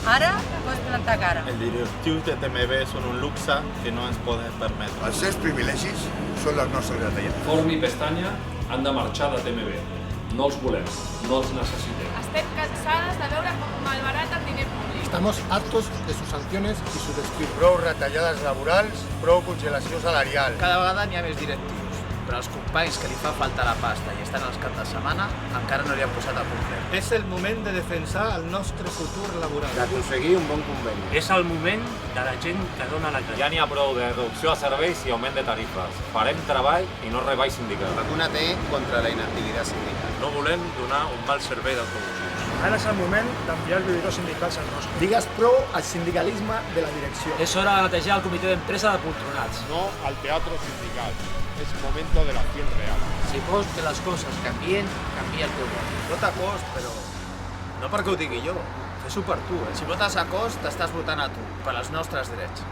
Ara pots plantar cara. Els directius de TMB són un luxe que no ens podem permetre. Els seus privilegis són les nostres retallades. Forn i Pestanya han de marxar de TMB. No els volem, no els necessitem. Estem cansades de veure com malbarata el diner públic. Estamos hartos de sus sanciones y su despido. Prou retallades laborals, prou congelació salarial. Cada vegada n'hi ha més directius, però els companys que li fa falta la pasta i estan als caps de setmana encara no li han posat a punt res. Es el moment de defensar el nostre futur laboral. D'aconseguir un bon conveni. És el moment de la gent que dona la cara. Ja n'hi ha prou de reducció a serveis i augment de tarifes. Farem treball i no reball sindical. Vacúnate contra la inactivitat sindical. No volem donar un mal servei d'autobús. Ara és el moment d'enviar els lluitadors sindicals al nostre. Digues pro al sindicalisme de la direcció. És hora de netejar el comitè d'empresa de poltronats. No al teatro sindical. Es momento de la acción real. Si vols que les coses canvien, canvia el teu vot. Vota a cost, però no perquè ho digui jo. Fes-ho per tu. Si votes a cost, t'estàs votant a tu, per als nostres drets.